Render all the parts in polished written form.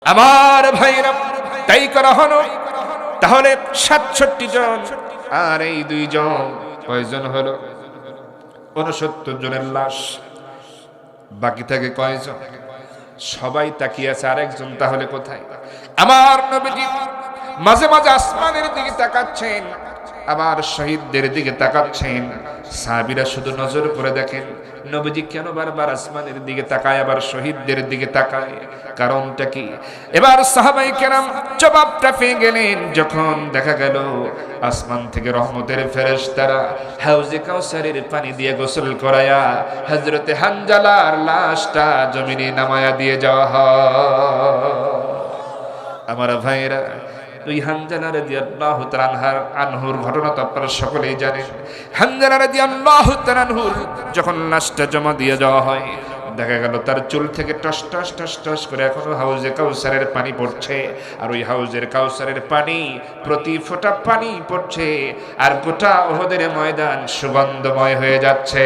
আমার ভাইরা, তাই করা হলো। তাহলে ৬৭ জন, আর এই 2 জন, কয়জন হলো? ৬৯ জনের লাশ। বাকি থাকে কয়জন? সবাই তাকিয়ে আছে, আরেকজন তাহলে কোথায়? আমার নবীজি মাঝে মাঝে আসমানের দিকে তাকাচ্ছেন, আবার শহীদদের দিকে তাকাচ্ছেন। সাহাবীরা শুধু নজর করে দেখেন নবীজি কেন বারবার আসমানের দিকে তাকায়, আবার শহীদদের দিকে তাকায়, কারণটা কি? এবার সাহাবায়ে কেরাম জবাবটা পেয়ে গেলেন। যখন দেখা গেল আসমান থেকে রহমতের ফেরেশতারা হাউজে কাউসারের পানি দিয়ে গোসল করায়া হযরতে হানজালার লাশটা জমিনে নামায়া দিয়ে যাওয়া হয়। আমার ভাইরা, ওই হানজালা রাদিয়াল্লাহু তাআলা আনহুর ঘটনা তো আপনারা সকলেই জানেন। হানজালা রাদিয়াল্লাহু তাআলা আনহুর যখন লাশটা জমা দিয়ে যাওয়া হয়, দেখা গেল তার চুল থেকে টস টস টস টস করে এখনো হাউজে কাউসারের পানি পড়ছে। আর ওই হাউজের কাউসারের পানি, প্রতি ফোঁটা পানি পড়ছে, আর গোটা উহুদের ময়দান সুগন্ধময় হয়ে যাচ্ছে।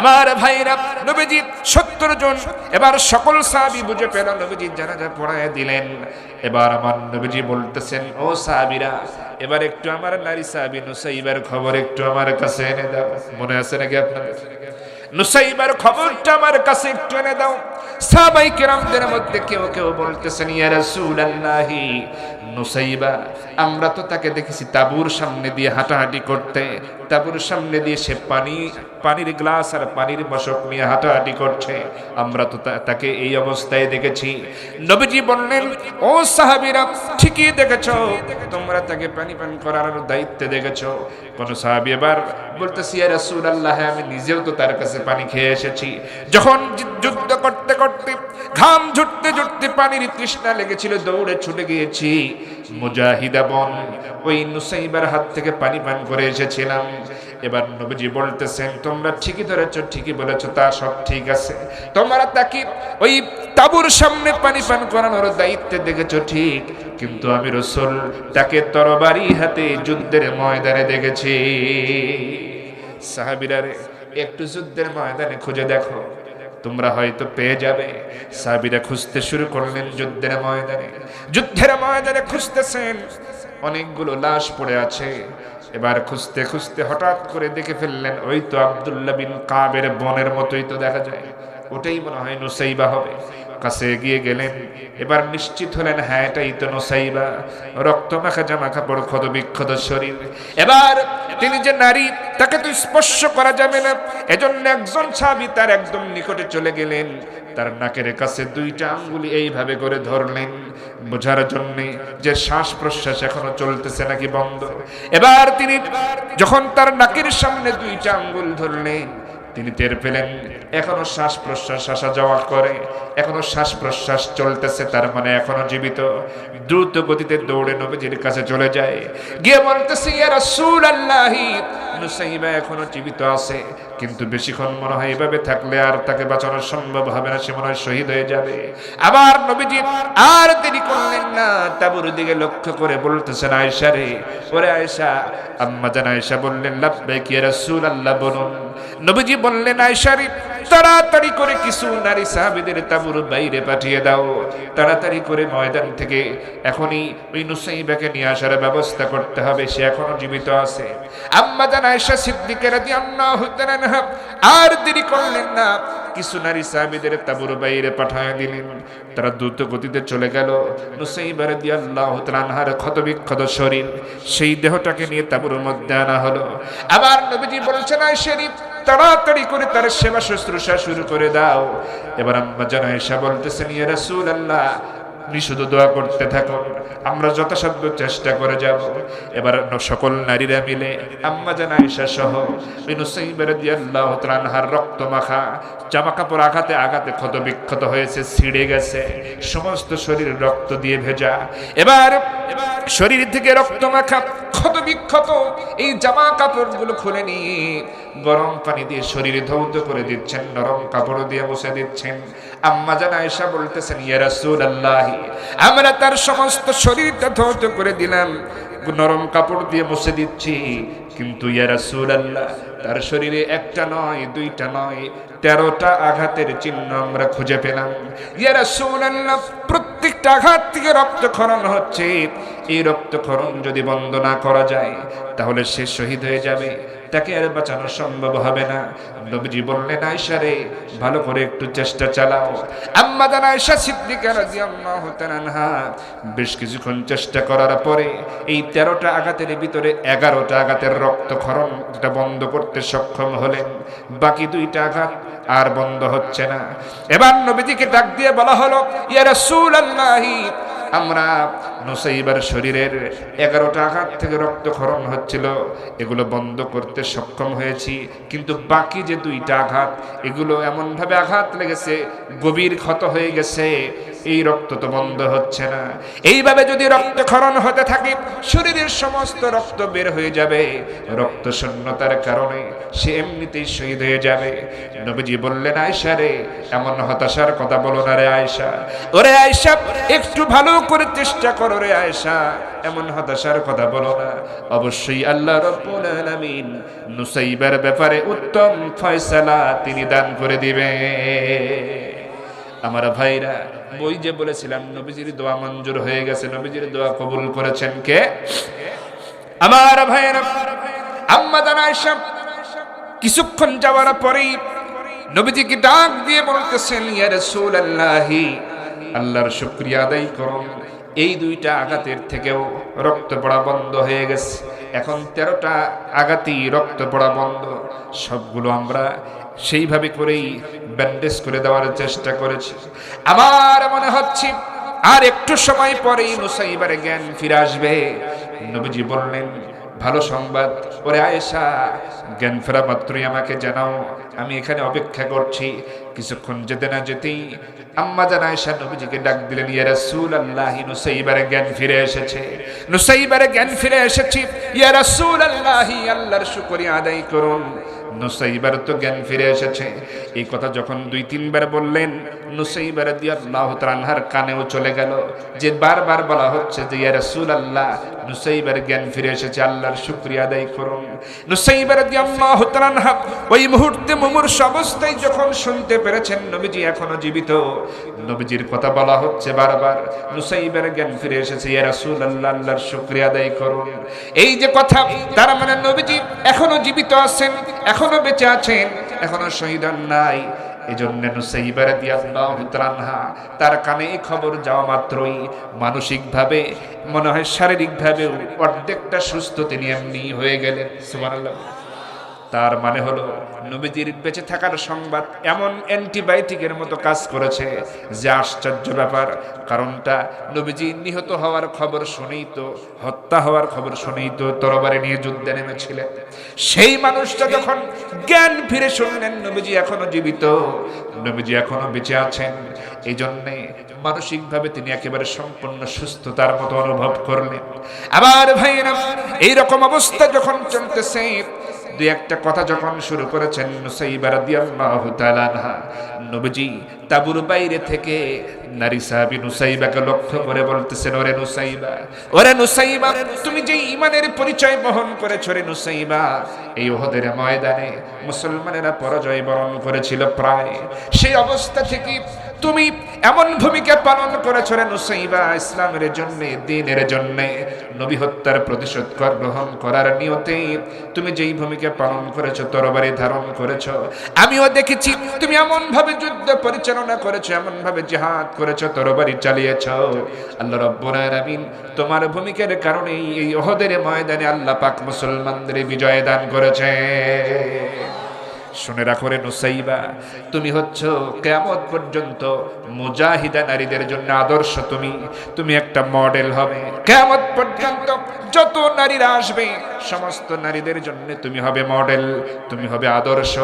আমার ভাইরা, নবীজি ৭০ জন, এবার সকল সাহাবী বুঝে পেল নবীজি জানাজা পড়ায় দিলেন। এবার আমার নবীজি বলতেছেন, ও সাহাবীরা, এবার একটু আমার নারী সাহাবী নুসাইবার খবর একটু আমার কাছে এনে দাও। মনে আছে নাকি আপনাদের? নুসাইবার খবরটা আমার কাছে একটু এনে দাও। সাহাবায়ে কেরামদের মধ্যে কেউ কেউ বলতেছেন, ইয়া রাসূলুল্লাহি, নুসাইবা, আমরা তো তাকে দেখেছি তাঁবুর সামনে দিয়ে হাঁটাহাঁটি করতে, তাঁবুর সামনে দিয়ে সে পানির গ্লাস আর পানির মশক নিয়ে হাঁটাহাঁটি করছে, আমরা তো তাকে এই অবস্থায় দেখেছি। নবীজি বললেন, ও সাহাবীরা, ঠিকই দেখেছো, তোমরা তাকে পানি পান করানোর দায়িত্বে দেখেছো। কোন সাহাবী এবার বলতেছি, ইয়া রাসূলুল্লাহ, আমি নিজেও তো তার কাছে পানি খেয়ে এসেছি। যখন যুদ্ধ করতে করতে ঘাম ঝরতে ঝরতে পানির তৃষ্ণা লেগেছিল, দৌড়ে ছুটে গিয়েছি মুজাহিদা বন, ওই নুসাইবার হাত থেকে পানি পান করে এসেছিলাম। এবার নবীজি বলতেছেন, তোমরা ঠিকই ধরেছো, ঠিকই বলেছো, তা সব ঠিক আছে। তোমরা তাকে ওই তাঁবুর সামনে পানি পান করানোর দায়িত্বে দেখেছো ঠিক, কিন্তু আমি রাসূল তাকে তরবারি হাতে যুদ্ধের ময়দানে দেখেছি। সাহাবীরা, একটু যুদ্ধের ময়দানে খুঁজে দেখো, তোমরা হয়তো পেয়ে যাবে। সাহাবীরা খুঁজতে শুরু করলেন যুদ্ধের ময়দানে। যুদ্ধের ময়দানে খুঁজতেছেন, অনেকগুলো লাশ পড়ে আছে। এবার খুঁজতে খুঁজতে হঠাৎ করে দেখে ফেললেন, ওই তো আব্দুল্লাহ বিন কাবের বোনের মতোই তো দেখা যায়, ওটাই মনে হয় নুসাইবা হবে। কাছে এগিয়ে গেলেন, এবার নিশ্চিত হলেন, হ্যাঁ, এটাই তো নুসাইবা। রক্ত মাখা জামা কাপড়, ক্ষত বিক্ষত শরীর। এবার তিনি যে নারী, তাকে তো স্পর্শ করা যাবে না, এজন্য একজন সাহাবী তার একদম নিকটে চলে গেলেন, তার নাকের কাছে 2টা আঙ্গুলি এইভাবে করে ধরলেন, বোঝার জন্য যে শ্বাস প্রশ্বাস এখনো চলতেছে নাকি বন্ধ। এবার তিনি যখন তার নাকের সামনে 2টা আঙ্গুল ধরলেন, তিনি টের পেলেন এখনো শ্বাস প্রশ্বাস আসা যাওয়া করে, এখনো শ্বাস প্রশ্বাস চলতেছে, তার মানে এখনো জীবিত। দ্রুত গতিতে দৌড়ে নবীজির কাছে চলে যায়, গিয়ে বলতেছে, ইয়া রাসূলুল্লাহি, নুসাইবা এখনো জীবিত আছে, কিন্তু বেশিক্ষণ মনে হয় এভাবে থাকলে আর তাকে বাঁচানো সম্ভব হবে না, সে মনে হয় শহীদ হয়ে যাবে। আবার নবীজি আর দেরি করলেন না, তাঁবুর দিকে লক্ষ্য করে বলতেছেন, আয়েশা রে, ওরে আয়েশা। আম্মা জান আয়েশা বললেন, লাব্বাইক ইয়া রাসূলুল্লাহ, বলুন। নবীজি বললেন, আয়েশা রে, তাড়াতাড়ি করে কিছু নারী সাহাবীদের তাঁবুর বাইরে পাঠিয়ে দাও, তাড়াতাড়ি করে ময়দান থেকে এখনই ওই নুসাইবাকে নিয়ে আসার ব্যবস্থা করতে হবে, সে এখনো জীবিত আছে। আম্মা জান আয়েশা সিদ্দিকা রাদিয়াল্লাহু তাআলা আনহা আর দেরি করলেন না, কিছু নারী সাহাবীদের তাঁবুর বাইরে পাঠিয়ে দিলেন। তারা দ্রুত গতিতে চলে গেল, নুসাইবা রাদিয়াল্লাহু তাআলা আনহার ক্ষতবিক্ষত শরীর, সেই দেহটাকে নিয়ে তাঁবুর মধ্যে আনা হলো। আবার নবীজি বলছেন, আয়েশা রে, তাড়াতাড়ি করে তার সেবা শুশ্রূষা শুরু করে দাও। এবার আম্মা জান আয়েশা বলতেছেন, ইয়া রাসূলুল্লাহ, আপনি শুধু দোয়া করতে থাকুন, আমরা যথাসাধ্য চেষ্টা করে যাব। এবার সকল নারীরা মিলে আম্মা জান আয়েশা সহ নুসাইবা রাদিয়াল্লাহু তাআলা আনহার রক্ত মাখা জামা কাপড় আঘাতে আঘাতে ক্ষত বিক্ষত হয়েছে, ছিঁড়ে গেছে, সমস্ত শরীর রক্ত দিয়ে ভেজা। এবার শরীর থেকে রক্ত মাখা ক্ষত বিক্ষত এই জামা কাপড়গুলো খুলে নিয়ে গরম পানি দিয়ে শরীরে ধৌত করে দিচ্ছেন, নরম কাপড় দিয়ে মুছে দিচ্ছেন। আম্মা জান আয়েশা বলতেছেন, ইয়া রাসূলুল্লাহ, আমরা তার সমস্ত শরীরটা ধৌত করে দিলাম, নরম কাপড় দিয়ে মুছে দিচ্ছি, কিন্তু ইয়া রাসূলুল্লাহ, তার শরীরে একটা নয় দুইটা নয় 13টা আঘাতের চিহ্ন আমরা খুঁজে পেলাম। ইয়া রাসূলুল্লাহ, প্রত্যেকটা আঘাত থেকে রক্তক্ষরণ হচ্ছে। এই রক্তক্ষরণ যদি বন্ধ না করা যায় তাহলে সে শহীদ হয়ে যাবে, তাকে আর বাঁচানো সম্ভব হবে না। নবীজি বললেন, আয়েশা রে, ভালো করে একটু চেষ্টা চালাও। আম্মা জান আয়েশা সিদ্দিকা রাদিয়াল্লাহু তাআলা আনহা বেশ কিছুক্ষণ চেষ্টা করার পরে এই 13টা আঘাতের ভিতরে 11টা আঘাতের রক্তক্ষরণ যেটা বন্ধ করতে সক্ষম হলেন। বাকি 2টা আঘাত আর বন্ধ হচ্ছে না। এবার নবীজিকে ডাক দিয়ে বলা হলো, ইয়া রাসূলুল্লাহ, আমরা নুসাইবার শরীরের 11টা আঘাত থেকে রক্তক্ষরণ হচ্ছিল, এগুলো বন্ধ করতে সক্ষম হয়েছি, কিন্তু বাকি যে 2টা আঘাত, এগুলো এমনভাবে আঘাত লেগেছে, গভীর ক্ষত হয়ে গেছে, এই রক্ত তো বন্ধ হচ্ছে না। এইভাবে যদি রক্তক্ষরণ হতে থাকে শরীরের সমস্ত রক্ত বের হয়ে যাবে, রক্ত শূন্যতার কারণে সে এমনিতেই শহীদ হয়ে যাবে। নবীজি বললেন, আয়েশা রে, এমন হতাশার কথা বলো না রে আয়েশা। ওরে আয়েশা, একটু ভালো করে চেষ্টা করো রে আয়েশা, এমন হতাশার কথা বলো না। অবশ্যই আল্লাহ রাব্বুল আলামিন নুসাইবার ব্যাপারে উত্তম ফয়সালা তিনি দান করে দিবেন। আমার ভাইরা, ওই যে বলেছিলাম নবীজির দোয়া মঞ্জুর হয়ে গেছে, নবীজির দোয়া কবুল করেছেন কে? আমার ভাইরা, আম্মা জান আয়েশা কিছুক্ষণ যাওয়ার পরেই নবীজিকে ডাক দিয়ে বলতেছেন, ইয়া রাসূলুল্লাহ, আল্লাহর শুকরিয়া আদায় করুন, এই 2টা আঘাতের থেকেও রক্ত পড়া বন্ধ হয়ে গেছে। এখন 13টা আঘাতেই রক্ত পড়া বন্ধ। সবগুলো আমরা সেইভাবে করেই ব্যান্ডেজ করে দেওয়ার চেষ্টা করেছি। আমার মনে হচ্ছে আর একটু সময় পরেই নুসাইবার জ্ঞান ফিরে আসবে। নবীজি বললেন, ভালো সংবাদ, ওরে আয়েশা, জ্ঞান ফেরা মাত্রই আমাকে জানাও, আমি এখানে অপেক্ষা করছি। কিছুক্ষণ যেতে না যেতেই আম্মা জান আয়েশা নবীজিকে ডাক দিলেন, ইয়া রাসূলুল্লাহ, নুসাইবার জ্ঞান ফিরে এসেছে, নুসাইবার জ্ঞান ফিরে এসেছে। ইয়া রাসূলুল্লাহ, আল্লাহর শুকরিয়া আদায় করুন, নুসাইবার তো জ্ঞান ফিরে এসেছে। এই কথা যখন 2-3 বার বললেন, নুসাইবা রাদিয়াল্লাহু তাআলা আনহার কানেও চলে গেল যে বারবার বলা হচ্ছে যে ইয়া রাসূলুল্লাহ, নুসাইবার জ্ঞান ফিরে এসেছে, আল্লাহর শুকরিয়া আদায় করুন। নুসাইবা রাদিয়াল্লাহু তাআলা আনহা ওই মুহূর্তে মুমূর্ষু অবস্থায় যখন শুনতে পেরেছেন নবীজি এখনো জীবিত, নবীজির কথা বলা হচ্ছে বারবার, নুসাইবার জ্ঞান ফিরে এসেছে, ইয়া রাসূলুল্লাহ, আল্লাহর শুকরিয়া আদায় করুন। এই যে কথা, তার মানে নবীজি এখনো জীবিত আছেন, এখনো বেঁচে আছেন, এখনো শহীদ হন নাই। এজন্য নুসাইবা রাদিয়াল্লাহু তাআলা আনহা তার কানে এই খবর যাওয়া মাত্রই মানসিকভাবে, মনে হয় শারীরিকভাবে অর্ধেকটা সুস্থ তিনি এমনি হয়ে গেলেন। সুবহানাল্লাহ। তার মানে হলো নবীজির বেঁচে থাকার সংবাদ এমন অ্যান্টিবায়োটিকের মতো কাজ করেছে যে আশ্চর্য ব্যাপার। কারণটা, নবীজি নিহত হওয়ার খবর শুনেই তো, হত্যা হওয়ার খবর শুনেই তো তরবারি নিয়ে যুদ্ধে নেমেছিলেন। সেই মানুষটা যখন জ্ঞান ফিরে শুনলেন নবীজি এখনো জীবিত, নবীজি এখনো বেঁচে আছেন, এই জন্যে মানসিকভাবে তিনি একেবারে সম্পূর্ণ সুস্থতার মতো অনুভব করলেন। আবার ভাইরা, এইরকম অবস্থা যখন চলতেছে, 2-1টা কথা যখন শুরু করেছেন নুসাইবা রাদিয়াল্লাহু তাআলা আনহা, নবীজি তাবুর বাইরে থেকে নারী সাহাবী নুসাইবাকে লক্ষ্য করে বলতেছেন, ওরে নুসাইবা, ওরে নুসাইবা, তুমি যে ঈমানের পরিচয় বহন করেছো রে নুসাইবা, এই উহুদের ময়দানে মুসলমানেরা পরাজয় বরণ করেছিল প্রায়, সেই অবস্থা থেকে তুমি এমন ভূমিকা পালন করেছো রে নুসাইবা, ইসলামের জন্য, দ্বীনের জন্য, নবী হত্যার প্রতিশোধ গ্রহণ করার নিয়তে তুমি যেই ভূমিকা পালন করেছো, তরবারি ধারণ করেছো, আমিও দেখেছি তুমি এমন ভাবে যুদ্ধ পরিচালনা করেছো, এমন ভাবে জিহাদ করেছো, তরবারি চালিয়েছো। আল্লাহ রাব্বুল আলামিন তোমার ভূমিকার কারণে এই উহুদের ময়দানে আল্লাহ পাক মুসলমানদের বিজয় দান করেছে। শুনে রাখো রে নুসাইবা, তুমি হচ্ছ কিয়ামত পর্যন্ত মুজাহিদা নারীদের জন্য আদর্শ। তুমি একটা মডেল হবে কিয়ামত পর্যন্ত। যত নারীরা আসবে সমস্ত নারীদের জন্য তুমি হবে মডেল, তুমি হবে আদর্শ।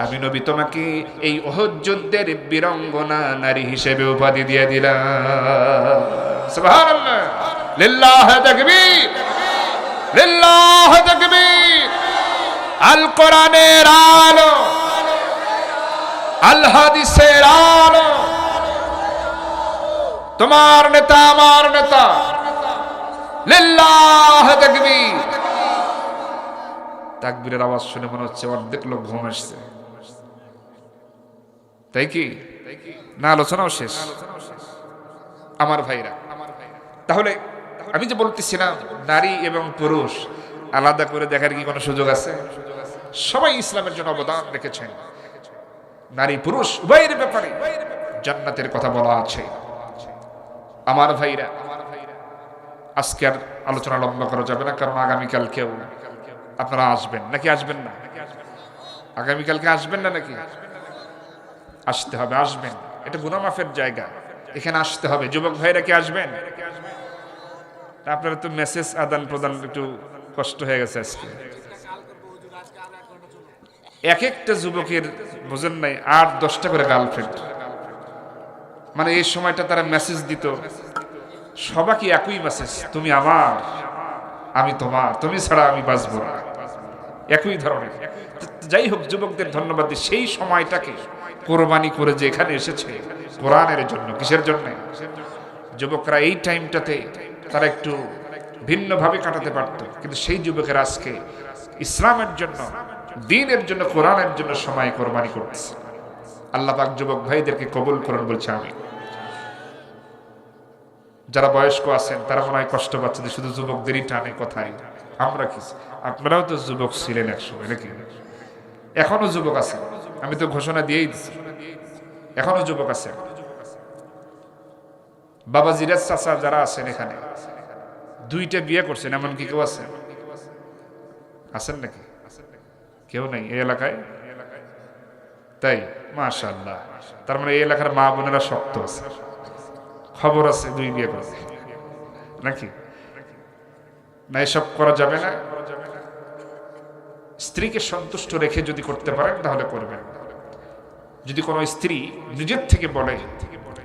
আমি নবী তোমাকে এই উহুদ যুদ্ধের বীরাঙ্গনা নারী হিসেবে উপাধি দিয়ে দিলাম। সুবহানাল্লাহ, লিল্লাহি তাকবীর, লিল্লাহি তাকবীর। আল কোরআনের আলো, আল হাদিসের আলো, তোমার নেতা আমার নেতা, লিল্লাহি তাকবীর। তাকবীরের আওয়াজ শুনে মনে হচ্ছে অর্ধেক লোক ঘুম আসছে, তাই কি না? আলোচনাও শেষ আমার ভাইরা। তাহলে আমি যে বলতেছিলাম নারী এবং পুরুষ আলাদা করে দেখার কি কোনো সুযোগ আছে? সবাই ইসলামের জন্য অবদান রেখেছেন। নারী পুরুষ উভয়ের ব্যাপারে জান্নাতের কথা বলা আছে। আমার ভাইরা, আজকে আর আলোচনা লম্বা করা যাবে না, কারণ আগামীকালকেও আপনারা আসবেন নাকি আসবেন না? আগামীকালকে আসবেন না নাকি? আসতে হবে, আসবেন। এটা গুনাহ মাফের জায়গা, এখানে আসতে হবে। যুবক ভাইরা কি আসবেন? আপনারা তো মেসেজ আদান প্রদান একটু কষ্ট হয়ে গেছে আজকে। এক একটা যুবকের বোঝেন নাই 8-10টা করে গার্লফ্রেন্ড, মানে এই সময়টা তারা মেসেজ দিত, সবাইকে একই মেসেজ, তুমি আমার, আমি তোমার, তুমি ছাড়া আমি বাঁচবো না, একই ধরনের। যাই হোক, যুবকদের ধন্যবাদ দিই, সেই সময়টাকে কোরবানি করে যে এখানে এসেছে কোরআনের জন্য। কিসের জন্য? যুবকরা এই টাইমটাতে তারা একটু ভিন্নভাবে কাটাতে পারত, কিন্তু সেই যুবকের আজকে ইসলামের জন্য, দ্বীনের জন্য, কোরআনের জন্য সময় কোরবানি করতেছে। আল্লাহ পাক যুবক ভাইদেরকে কবুল করুন বলছে আমি। যারা বয়স্ক আছেন তারা মনে হয় কষ্ট পাচ্ছে যে শুধু যুবকদেরই টানে কথায়। আমরা কি, আপনারাও তো যুবক ছিলেন একসময় নাকি? এখনো যুবক আছেন, আমি তো ঘোষণা দিয়েই দিচ্ছি, এখনো যুবক আছেন। বাবা জিরাজ চাচা যারা আছেন এখানে 2টা বিয়ে করছেন, এমন কি কেউ আছেন? আছেন নাকি? কেউ নাই এই এলাকায়? তাই মাশাআল্লাহ, তার মানে এই এলাকার মা বোনেরা শক্ত আছে, খবর আছে 2 বিয়ে করছে নাকি? না, এসব করা যাবে না। স্ত্রীকে সন্তুষ্ট রেখে যদি করতে পারেন তাহলে করবেন। যদি কোনো স্ত্রী নিজের থেকে বলে,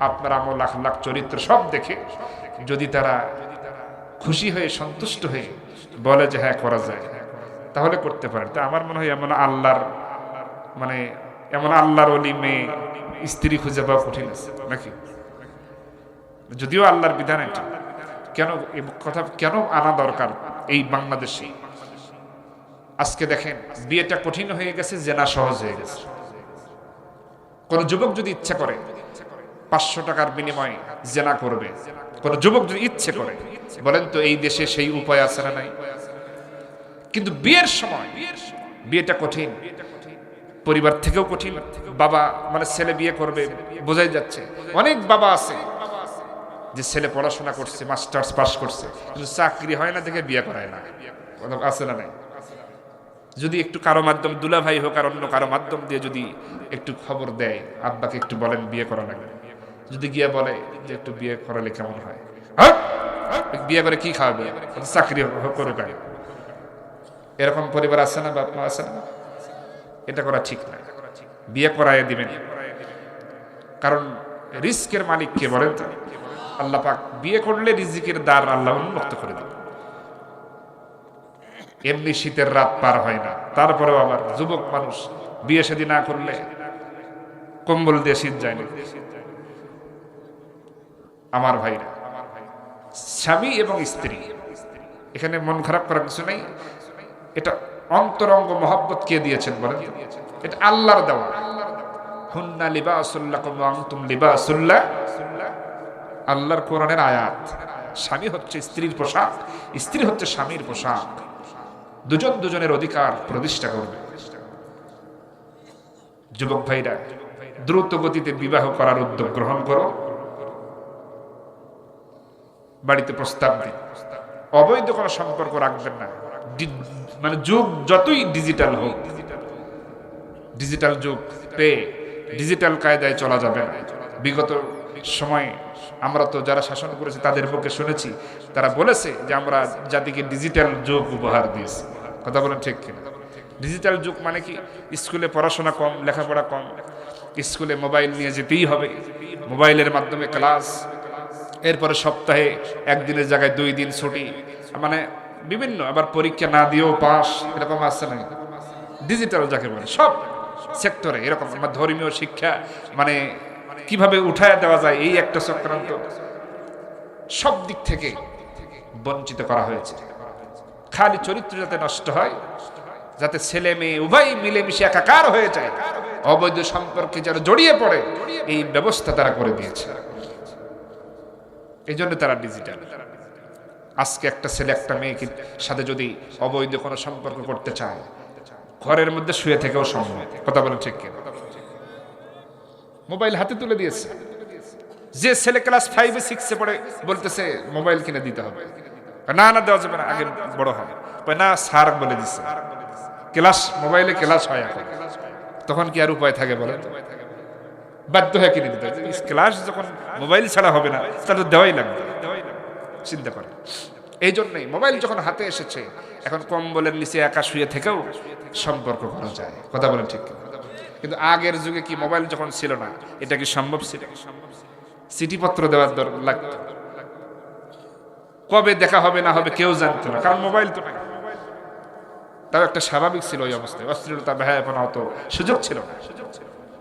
আপনার আমল আখলাক চরিত্র সব দেখে যদি তারা খুশি হয়ে সন্তুষ্ট হয়ে বলে যে হ্যাঁ করা যায়, তাহলে করতে পারেন। তা আমার মনে হয় এমন আল্লাহর, মানে এমন আল্লাহর ওলি মেয়ে স্ত্রী খুঁজে পাওয়া কঠিন আছে নাকি? যদিও আল্লাহর বিধান এটা, কেন এই কথা কেন আনা দরকার এই বাংলাদেশে? আজকে দেখেন বিয়েটা কঠিন হয়ে গেছে, জেনা সহজ হয়ে গেছে। কোন যুবক যদি ইচ্ছা করে 500 টাকার বিনিময়ে জেনা করবে, কোন যুবক যদি ইচ্ছে করে, বলেন তো এই দেশে সেই উপায় আছে না নাই? কিন্তু বিয়ের সময় বিয়েটা কঠিন, পরিবার থেকেও কঠিন। বাবা মানে ছেলে বিয়ে করবে, বোঝাই যাচ্ছে অনেক বাবা আছে যে ছেলে পড়াশোনা করছে, মাস্টার্স পাস করছে, কিন্তু চাকরি হয় না দেখে বিয়ে করায় না, আছে না নাই? যদি একটু কারো মাধ্যম, দুলা ভাই হোক আর অন্য কারো মাধ্যম দিয়ে যদি একটু খবর দেয়, আব্বাকে একটু বলেন বিয়ে করা লাগবে, যদি গিয়ে বলে যে একটু বিয়ে করালে কেমন হয়, বিয়ে করে কি খাওয়াবে, চাকরি করুক, এরকম পরিবার আছে না, বাপ মা আছে না? এটা করা ঠিক না, বিয়ে করায় দিবেন। কারণ রিস্কের মালিক কে বলেন তো? আল্লাহ পাক। বিয়ে করলে রিজিকের দ্বার আল্লাহ উন্মুক্ত করে দেবে। এমনি শীতের রাত পার হয় না, তারপরেও আবার যুবক মানুষ বিয়ে শাদী না করলে কম্বল দিয়ে শীত যায় না। আমার ভাইরা, স্বামী এবং স্ত্রী, এখানে মন খারাপ করার কিছু নেই। এটা অন্তরঙ্গ মহব্বত কে দিয়েছেন বলেন? এটা আল্লাহর দেওয়া। হুন্না লিবাসুল লাকুম ওয়া আনতুম লিবাসুল লাহ, আল্লাহর কোরআনের আয়াত। স্বামী হচ্ছে স্ত্রীর পোশাক, স্ত্রী হচ্ছে স্বামীর পোশাক। দুজন দুজনের অধিকার প্রতিষ্ঠা করবে। যুবক ভাইরা, দ্রুত গতিতে বিবাহ করার উদ্যোগ গ্রহণ করো। বাড়িতে প্রস্তাব দিন, অবৈধ কোনো সম্পর্ক রাখবেন না। মানে যুগ যতই ডিজিটাল হোক, ডিজিটাল যুগ পেয়ে ডিজিটাল কায়দায় চলা যাবে না। বিগত সময়ে আমরা তো যারা শাসন করেছে তাদের মুখে শুনেছি, তারা বলেছে যে আমরা জাতিকে ডিজিটাল যুগ উপহার দিয়েছি। কথা বলেন ঠিক কিনা? ডিজিটাল যুগ মানে কি? স্কুলে পড়াশোনা কম, লেখাপড়া কম, স্কুলে মোবাইল নিয়ে যেতেই হবে, মোবাইলের মাধ্যমে ক্লাস, এরপরে সপ্তাহে 1 দিনের জায়গায় 2 দিন ছুটি, মানে বিভিন্ন, আবার পরীক্ষা না দিয়েও পাস, এরকম আছে না? ডিজিটাল যাকে বলে সব সেক্টরে এরকম। আমার ধর্মীয় শিক্ষা মানে কিভাবে উঠায় দেওয়া যায় এই একটা চক্রান্ত, সব দিক থেকে বঞ্চিত করা হয়েছে। খালি চরিত্র যাতে নষ্ট হয় যাতে ছেলে মেয়ে উভয় মিলেমিশে একাকার হয়ে যায়, অবৈধ সম্পর্কে যারা জড়িয়ে পড়ে এই ব্যবস্থা তারা করে দিয়েছে। এই জন্য তারা ডিজিটাল। আজকে একটা ছেলে একটা মেয়েকে সাথে যদি অবৈধ কোনো সম্পর্ক করতে চায়, ঘরের মধ্যে শুয়ে থেকেও সম্ভব। কথা বলেন ঠিক কিনা? মোবাইল হাতে তুলে দিয়েছে। যে ছেলে ক্লাস 5-6 পড়ে বলতেছে মোবাইল কিনে দিতে হবে, না না দেওয়া যাবে না, আগে বড় হবে। না, স্যার বলে দিচ্ছে ক্লাস, মোবাইলে ক্লাস হয় এখন, তখন কি আর উপায় থাকে বলেন? বাধ্য হয়ে কিনে দিতে হবে। ক্লাস যখন মোবাইল ছাড়া হবে না, তাহলে দেওয়াই লাগবে। চিন্তা করেন। এই জন্যই মোবাইল যখন হাতে এসেছে, এখন কম্বলের নিচে একা শুয়ে থেকেও সম্পর্ক করা যায়। কথা বলেন ঠিক কিনা? কিন্তু আগের যুগে কি মোবাইল যখন ছিল না, এটা কি সম্ভব ছিল? চিঠিপত্র দেওয়ার লাগতো, কবে দেখা হবে না হবে কেউ জানতো না, কারণ মোবাইল তো নাই। তাও একটা স্বাভাবিক ছিল ওই অবস্থায়, অশ্লীলতা বেহায়াপনা হতো, সুযোগ ছিল না।